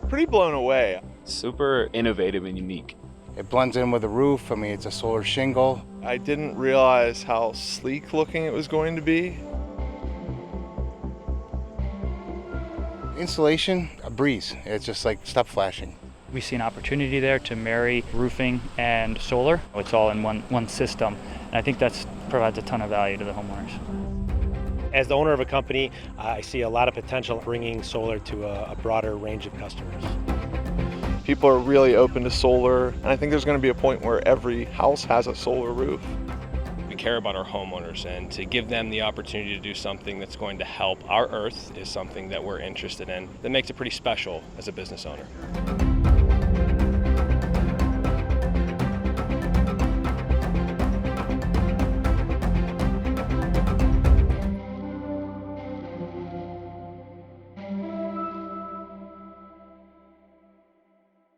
Pretty blown away. Super innovative and unique. It blends in with the roof. I mean, it's a solar shingle. I didn't realize how sleek looking it was going to be. Installation, a breeze. It's just like stop flashing. We see an opportunity there to marry roofing and solar. It's all in one system, and I think that provides a ton of value to the homeowners. As the owner of a company, I see a lot of potential bringing solar to a broader range of customers. People are really open to solar, and I think there's going to be a point where every house has a solar roof. We care about our homeowners, and to give them the opportunity to do something that's going to help our earth is something that we're interested in. That makes it pretty special as a business owner.